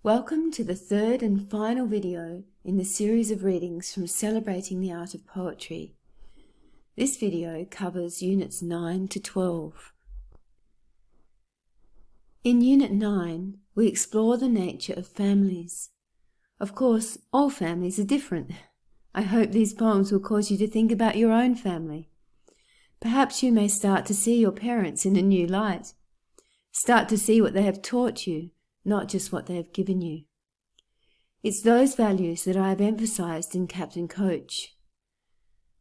Welcome to the third and final video in the series of readings from Celebrating the Art of Poetry. This video covers Units 9 to 12. In Unit 9, we explore the nature of families. Of course, all families are different. I hope these poems will cause you to think about your own family. Perhaps you may start to see your parents in a new light. Start to see what they have taught you, not just what they have given you. It's those values that I have emphasized in Captain Coach.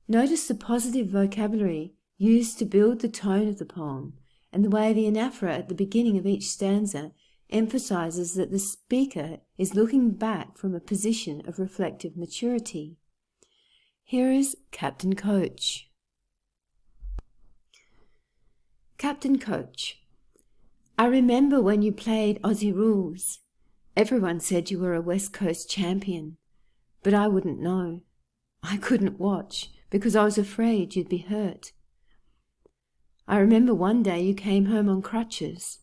Notice the positive vocabulary used to build the tone of the poem and the way the anaphora at the beginning of each stanza emphasizes that the speaker is looking back from a position of reflective maturity. Here is Captain Coach. Captain Coach. I remember when you played Aussie Rules. Everyone said you were a West Coast champion, but I wouldn't know. I couldn't watch because I was afraid you'd be hurt. I remember one day you came home on crutches.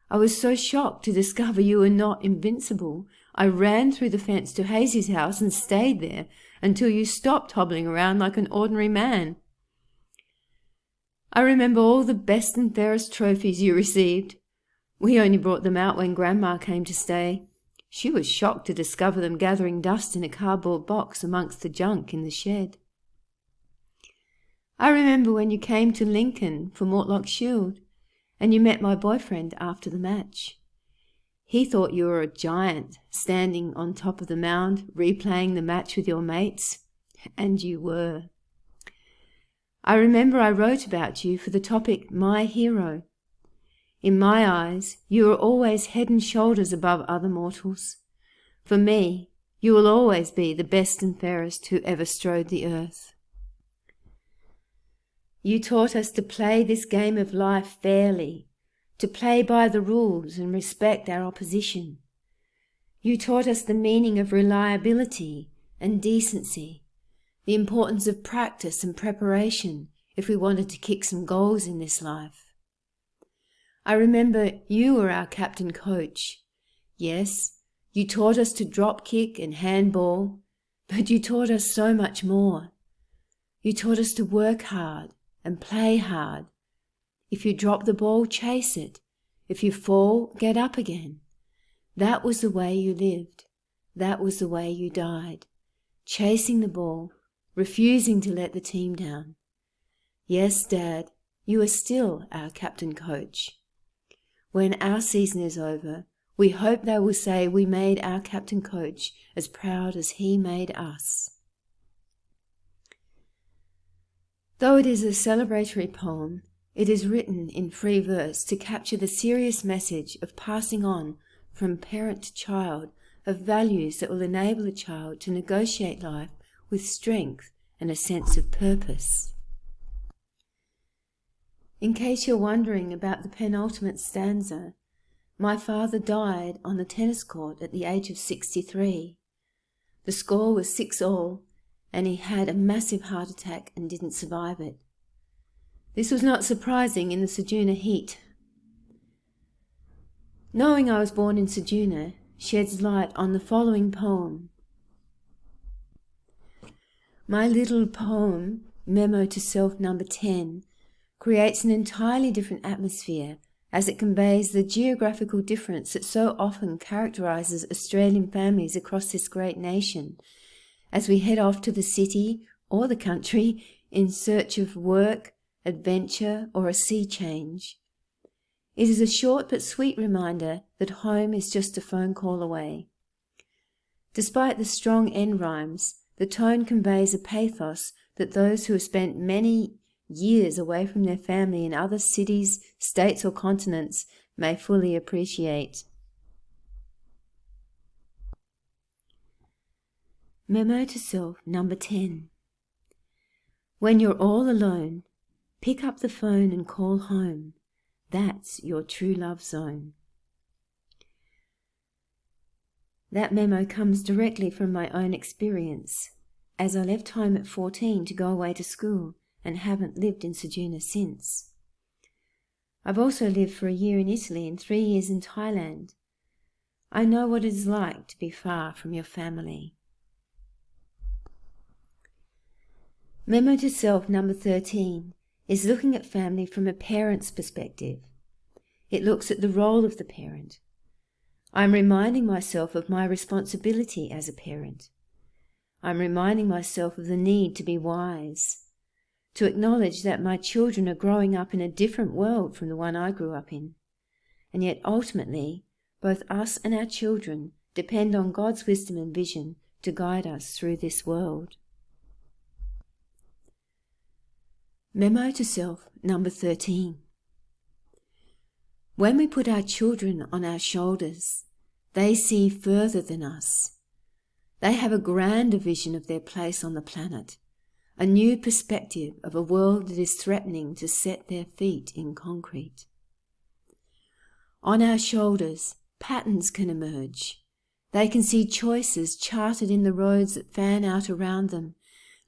I was so shocked to discover you were not invincible. I ran through the fence to Hazy's house and stayed there until you stopped hobbling around like an ordinary man. I remember all the best and fairest trophies you received. We only brought them out when Grandma came to stay. She was shocked to discover them gathering dust in a cardboard box amongst the junk in the shed. I remember when you came to Lincoln for Mortlock Shield, and you met my boyfriend after the match. He thought you were a giant, standing on top of the mound, replaying the match with your mates, and you were. I remember I wrote about you for the topic My Hero. In my eyes, you are always head and shoulders above other mortals. For me, you will always be the best and fairest who ever strode the earth. You taught us to play this game of life fairly, to play by the rules and respect our opposition. You taught us the meaning of reliability and decency, the importance of practice and preparation if we wanted to kick some goals in this life. I remember you were our Captain Coach. Yes, you taught us to drop kick and handball, but you taught us so much more. You taught us to work hard and play hard. If you drop the ball, chase it. If you fall, get up again. That was the way you lived. That was the way you died. Chasing the ball, refusing to let the team down. Yes, Dad, you are still our Captain Coach. When our season is over, we hope they will say we made our Captain Coach as proud as he made us. Though it is a celebratory poem, it is written in free verse to capture the serious message of passing on from parent to child of values that will enable a child to negotiate life with strength and a sense of purpose. In case you're wondering about the penultimate stanza, my father died on the tennis court at the age of 63. The score was 6-all, and he had a massive heart attack and didn't survive it. This was not surprising in the Ceduna heat. Knowing I was born in Ceduna sheds light on the following poem. My little poem, Memo to Self number 10, creates an entirely different atmosphere as it conveys the geographical difference that so often characterises Australian families across this great nation, as we head off to the city or the country in search of work, adventure, or a sea change. It is a short but sweet reminder that home is just a phone call away. Despite the strong end rhymes, the tone conveys a pathos that those who have spent many years away from their family in other cities, states, or continents may fully appreciate. Memo to Self number 10. When you're all alone, pick up the phone and call home. That's your true love zone. That memo comes directly from my own experience, as I left home at 14 to go away to school and haven't lived in Ceduna since. I've also lived for a year in Italy and 3 years in Thailand. I know what it is like to be far from your family. Memo to self number 13 is looking at family from a parent's perspective. It looks at the role of the parent. I'm reminding myself of my responsibility as a parent. I'm reminding myself of the need to be wise, to acknowledge that my children are growing up in a different world from the one I grew up in. And yet ultimately, both us and our children depend on God's wisdom and vision to guide us through this world. Memo to self number 13. When we put our children on our shoulders, they see further than us. They have a grander vision of their place on the planet, a new perspective of a world that is threatening to set their feet in concrete. On our shoulders, patterns can emerge. They can see choices charted in the roads that fan out around them,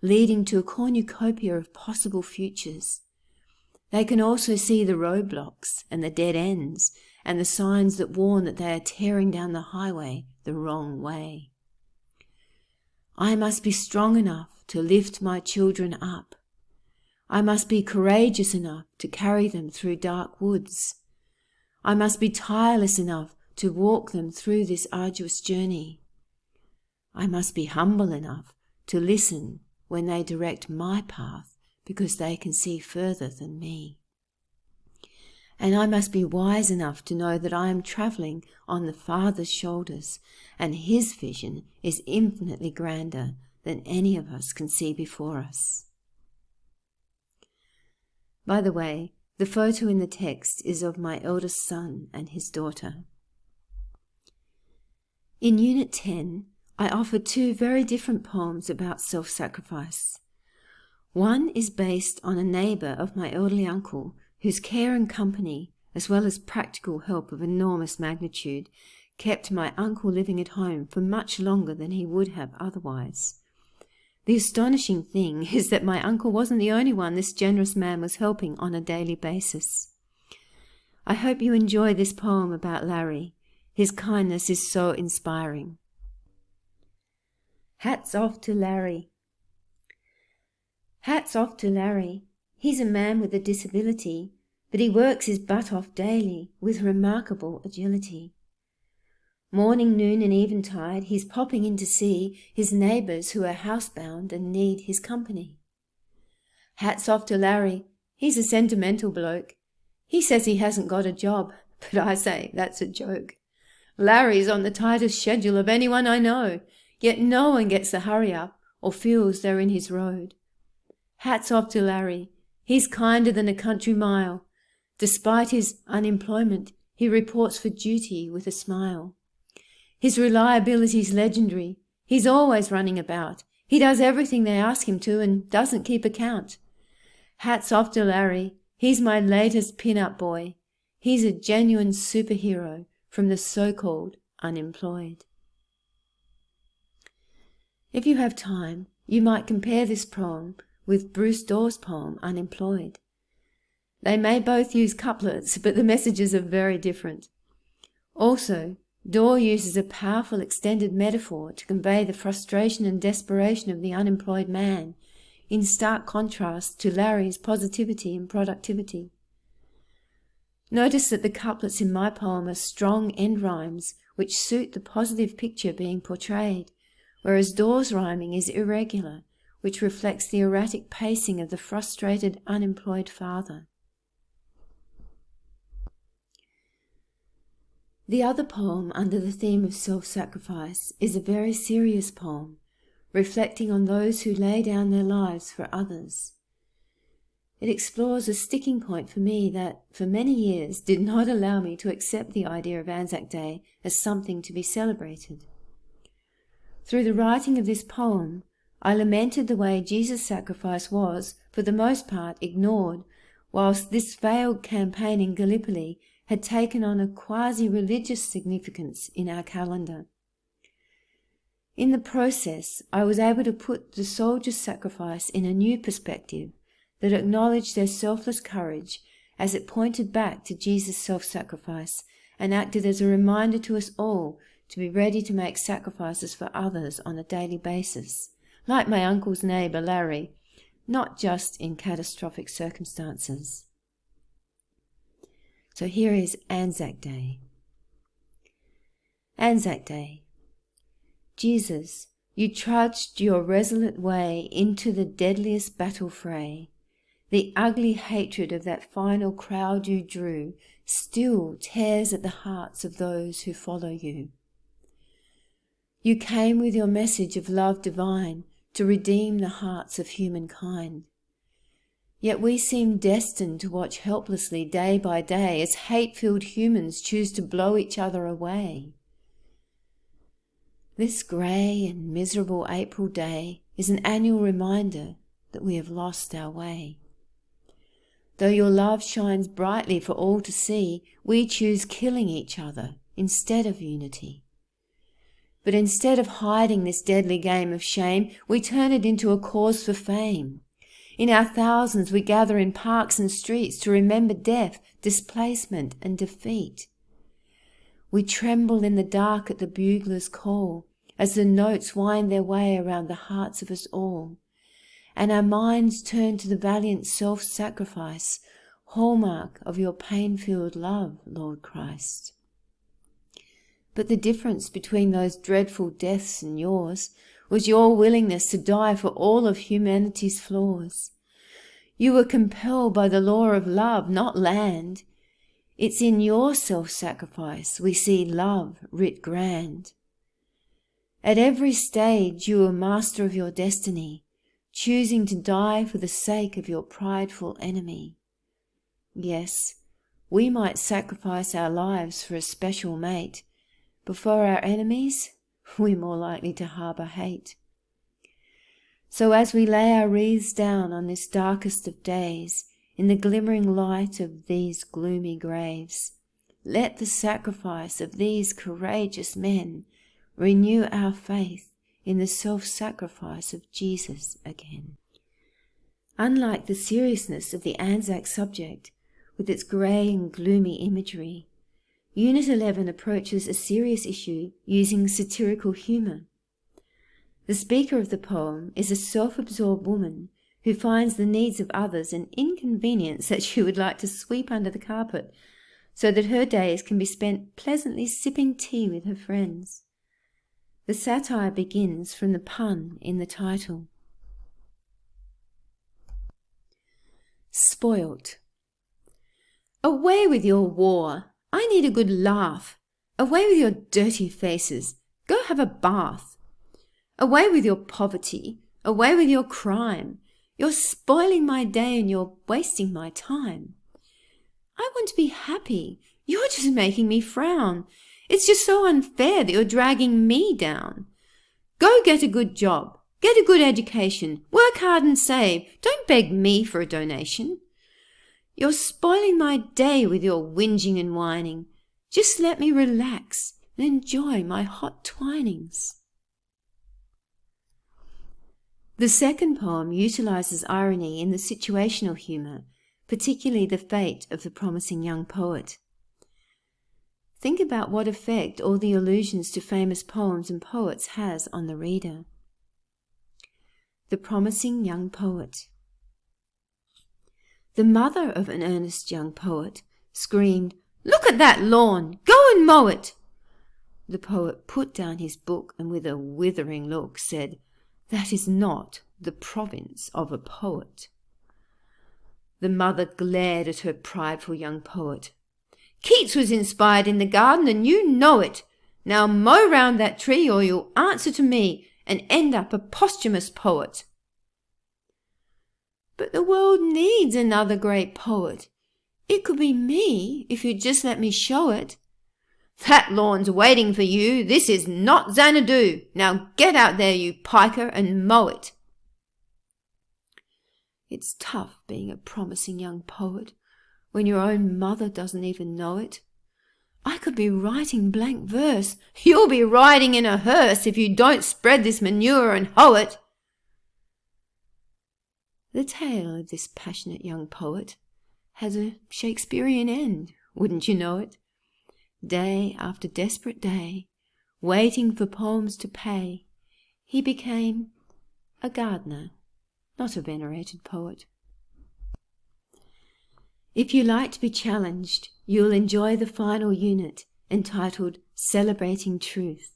leading to a cornucopia of possible futures. They can also see the roadblocks and the dead ends and the signs that warn that they are tearing down the highway the wrong way. I must be strong enough to lift my children up. I must be courageous enough to carry them through dark woods. I must be tireless enough to walk them through this arduous journey. I must be humble enough to listen when they direct my path because they can see further than me. And I must be wise enough to know that I am travelling on the Father's shoulders, and his vision is infinitely grander than any of us can see before us. By the way, the photo in the text is of my eldest son and his daughter. In Unit 10, I offered two very different poems about self-sacrifice. One is based on a neighbour of my elderly uncle, whose care and company, as well as practical help of enormous magnitude, kept my uncle living at home for much longer than he would have otherwise. The astonishing thing is that my uncle wasn't the only one this generous man was helping on a daily basis. I hope you enjoy this poem about Larry. His kindness is so inspiring. Hats off to Larry. Hats off to Larry. He's a man with a disability, but he works his butt off daily with remarkable agility. Morning, noon and eventide he's popping in to see his neighbours who are housebound and need his company. Hats off to Larry. He's a sentimental bloke. He says he hasn't got a job, but I say that's a joke. Larry's on the tightest schedule of anyone I know, yet no one gets the hurry up or feels they're in his road. Hats off to Larry. He's kinder than a country mile. Despite his unemployment, he reports for duty with a smile. His reliability's legendary. He's always running about. He does everything they ask him to and doesn't keep account. Hats off to Larry. He's my latest pin-up boy. He's a genuine superhero from the so-called unemployed. If you have time, you might compare this poem with Bruce Dawes' poem, Unemployed. They may both use couplets, but the messages are very different. Also, Daw uses a powerful extended metaphor to convey the frustration and desperation of the unemployed man, in stark contrast to Larry's positivity and productivity. Notice that the couplets in my poem are strong end rhymes which suit the positive picture being portrayed, whereas Dawes' rhyming is irregular, which reflects the erratic pacing of the frustrated, unemployed father. The other poem under the theme of self-sacrifice is a very serious poem, reflecting on those who lay down their lives for others. It explores a sticking point for me that, for many years, did not allow me to accept the idea of Anzac Day as something to be celebrated. Through the writing of this poem, I lamented the way Jesus' sacrifice was, for the most part, ignored, whilst this veiled campaign in Gallipoli had taken on a quasi-religious significance in our calendar. In the process, I was able to put the soldiers' sacrifice in a new perspective that acknowledged their selfless courage as it pointed back to Jesus' self-sacrifice and acted as a reminder to us all to be ready to make sacrifices for others on a daily basis, like my uncle's neighbour Larry, not just in catastrophic circumstances. So here is Anzac Day. Anzac Day. Jesus, you trudged your resolute way into the deadliest battle fray. The ugly hatred of that final crowd you drew still tears at the hearts of those who follow you. You came with your message of love divine to redeem the hearts of humankind. Yet we seem destined to watch helplessly day by day as hate-filled humans choose to blow each other away. This grey and miserable April day is an annual reminder that we have lost our way. Though your love shines brightly for all to see, we choose killing each other instead of unity. But instead of hiding this deadly game of shame, we turn it into a cause for fame. In our thousands we gather in parks and streets to remember death, displacement and defeat. We tremble in the dark at the bugler's call, as the notes wind their way around the hearts of us all, and our minds turn to the valiant self-sacrifice, hallmark of your pain-filled love, Lord Christ. But the difference between those dreadful deaths and yours was your willingness to die for all of humanity's flaws. You were compelled by the law of love, not land. It's in your self-sacrifice we see love writ grand. At every stage you were master of your destiny, choosing to die for the sake of your prideful enemy. Yes, we might sacrifice our lives for a special mate, but for our enemies, we're more likely to harbour hate. So as we lay our wreaths down on this darkest of days, in the glimmering light of these gloomy graves, let the sacrifice of these courageous men renew our faith in the self-sacrifice of Jesus again. Unlike the seriousness of the Anzac subject, with its grey and gloomy imagery, Unit 11 approaches a serious issue using satirical humour. The speaker of the poem is a self-absorbed woman who finds the needs of others an inconvenience that she would like to sweep under the carpet, so that her days can be spent pleasantly sipping tea with her friends. The satire begins from the pun in the title. Spoilt. Away with your war! I need a good laugh. Away with your dirty faces. Go have a bath. Away with your poverty. Away with your crime. You're spoiling my day and you're wasting my time. I want to be happy. You're just making me frown. It's just so unfair that you're dragging me down. Go get a good job. Get a good education. Work hard and save. Don't beg me for a donation. You're spoiling my day with your whinging and whining. Just let me relax and enjoy my hot twinings. The second poem utilises irony in the situational humour, particularly the fate of the promising young poet. Think about what effect all the allusions to famous poems and poets has on the reader. The promising young poet. The mother of an earnest young poet screamed, "Look at that lawn! Go and mow it!" The poet put down his book and with a withering look said, "That is not the province of a poet." The mother glared at her prideful young poet. "Keats was inspired in the garden and you know it. Now mow round that tree or you'll answer to me and end up a posthumous poet." "But the world needs another great poet. It could be me if you'd just let me show it." "That lawn's waiting for you. This is not Xanadu. Now get out there, you piker, and mow it." It's tough being a promising young poet when your own mother doesn't even know it. I could be writing blank verse. You'll be riding in a hearse if you don't spread this manure and hoe it. The tale of this passionate young poet has a Shakespearean end, wouldn't you know it? day after desperate day, waiting for poems to pay, he became a gardener, not a venerated poet. If you like to be challenged, you'll enjoy the final unit entitled Celebrating Truth.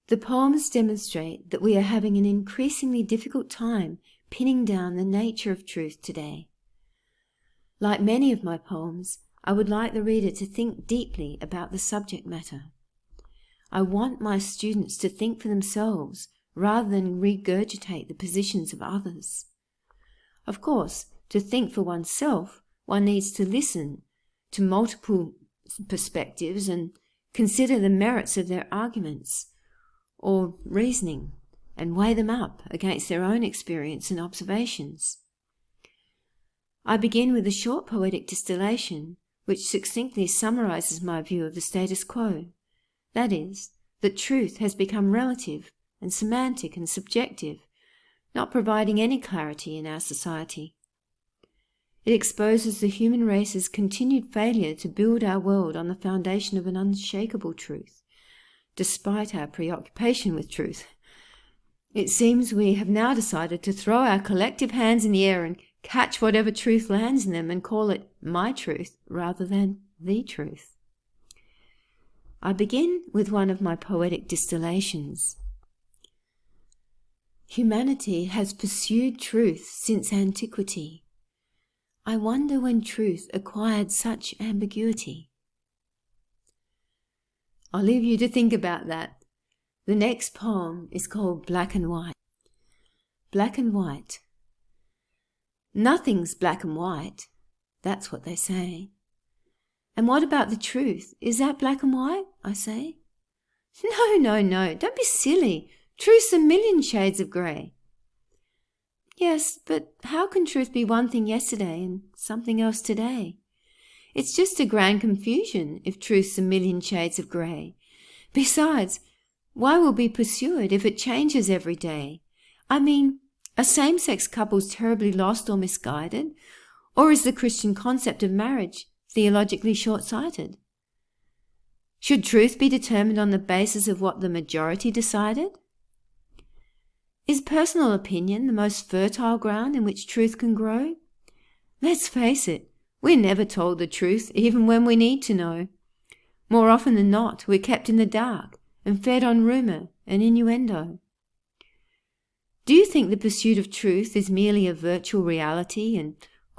The poems demonstrate that we are having an increasingly difficult time pinning down the nature of truth today. Like many of my poems, I would like the reader to think deeply about the subject matter. I want my students to think for themselves rather than regurgitate the positions of others. Of course, to think for oneself, one needs to listen to multiple perspectives and consider the merits of their arguments or reasoning and weigh them up against their own experience and observations. I begin with a short poetic distillation which succinctly summarizes my view of the status quo. That is, that truth has become relative and semantic and subjective, not providing any clarity in our society. It exposes the human race's continued failure to build our world on the foundation of an unshakable truth, despite our preoccupation with truth. It seems we have now decided to throw our collective hands in the air and catch whatever truth lands in them and call it my truth rather than the truth. I begin with one of my poetic distillations. Humanity has pursued truth since antiquity. I wonder when truth acquired such ambiguity. I'll leave you to think about that. The next poem is called Black and White. Black and white. Nothing's black and white. That's what they say. And what about the truth? Is that black and white? I say. No. Don't be silly. Truth's a million shades of grey. Yes, but how can truth be one thing yesterday and something else today? It's just a grand confusion if truth's a million shades of grey. Besides, why will we pursue it if it changes every day? I mean, are same-sex couples terribly lost or misguided? Or is the Christian concept of marriage theologically short-sighted? Should truth be determined on the basis of what the majority decided? Is personal opinion the most fertile ground in which truth can grow? Let's face it, we're never told the truth even when we need to know. More often than not, we're kept in the dark and fed on rumour and innuendo. Do you think the pursuit of truth is merely a virtual reality and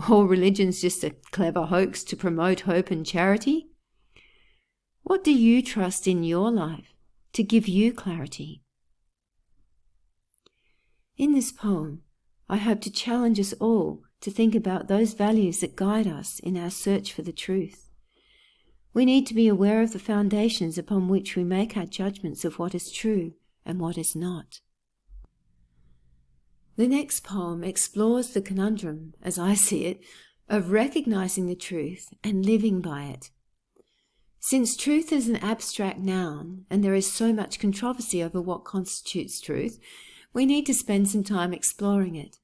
all religion's just a clever hoax to promote hope and charity? What do you trust in your life to give you clarity? In this poem, I hope to challenge us all to think about those values that guide us in our search for the truth. We need to be aware of the foundations upon which we make our judgments of what is true and what is not. The next poem explores the conundrum, as I see it, of recognizing the truth and living by it. Since truth is an abstract noun, and there is so much controversy over what constitutes truth, we need to spend some time exploring it.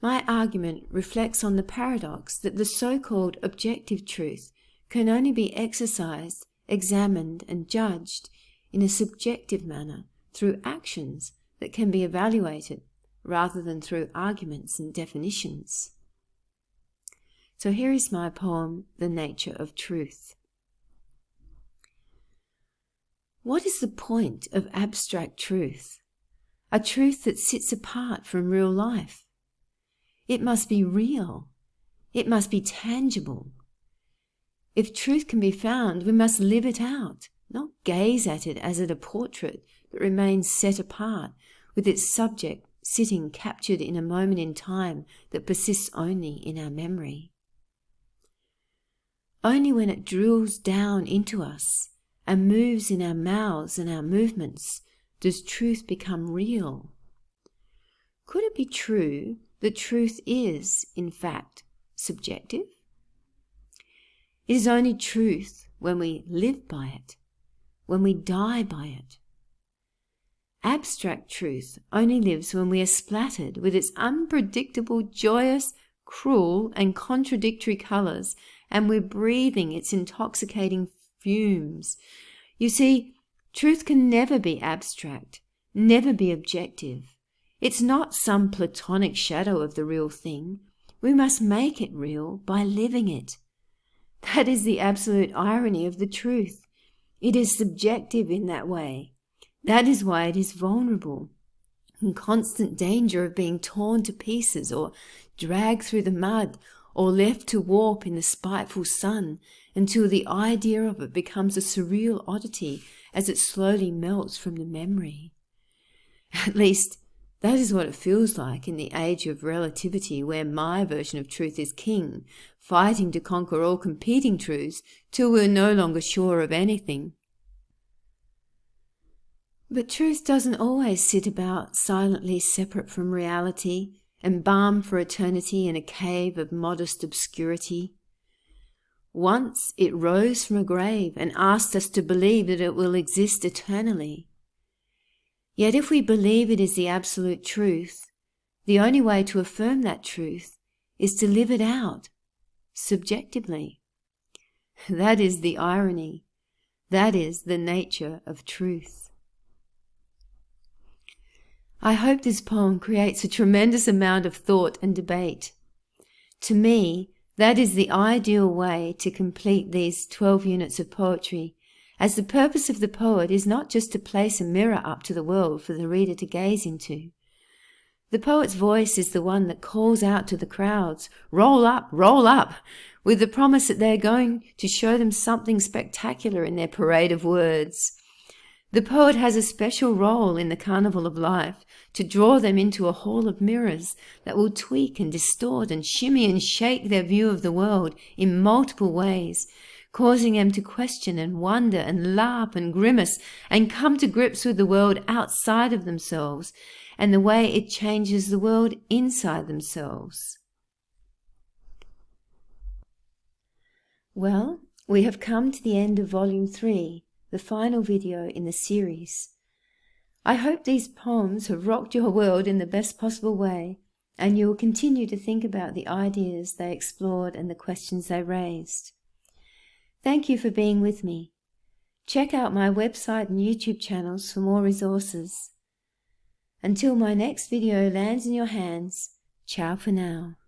My argument reflects on the paradox that the so-called objective truth can only be exercised, examined, and judged in a subjective manner through actions that can be evaluated rather than through arguments and definitions. So here is my poem, The Nature of Truth. What is the point of abstract truth? A truth that sits apart from real life. It must be real. It must be tangible. If truth can be found, we must live it out, not gaze at it as at a portrait that remains set apart, with its subject sitting captured in a moment in time that persists only in our memory. Only when it drills down into us and moves in our mouths and our movements does truth become real. Could it be true that truth is, in fact, subjective? It is only truth when we live by it, when we die by it. Abstract truth only lives when we are splattered with its unpredictable, joyous, cruel, and contradictory colours, and we're breathing its intoxicating fumes. You see, truth can never be abstract, never be objective. It's not some platonic shadow of the real thing. We must make it real by living it. That is the absolute irony of the truth. It is subjective in that way. That is why it is vulnerable, in constant danger of being torn to pieces or dragged through the mud or left to warp in the spiteful sun until the idea of it becomes a surreal oddity as it slowly melts from the memory. At least, that is what it feels like in the age of relativity, where my version of truth is king, fighting to conquer all competing truths till we're no longer sure of anything. But truth doesn't always sit about silently separate from reality, embalmed for eternity in a cave of modest obscurity. Once it rose from a grave and asked us to believe that it will exist eternally. Yet if we believe it is the absolute truth, the only way to affirm that truth is to live it out, subjectively. That is the irony. That is the nature of truth. I hope this poem creates a tremendous amount of thought and debate. To me, that is the ideal way to complete these 12 units of poetry, as the purpose of the poet is not just to place a mirror up to the world for the reader to gaze into. The poet's voice is the one that calls out to the crowds, roll up, with the promise that they're going to show them something spectacular in their parade of words. The poet has a special role in the carnival of life to draw them into a hall of mirrors that will tweak and distort and shimmy and shake their view of the world in multiple ways, causing them to question and wonder and laugh and grimace and come to grips with the world outside of themselves and the way it changes the world inside themselves. Well, we have come to the end of Volume 3, the final video in the series. I hope these poems have rocked your world in the best possible way, and you will continue to think about the ideas they explored and the questions they raised. Thank you for being with me. Check out my website and YouTube channels for more resources. Until my next video lands in your hands, ciao for now.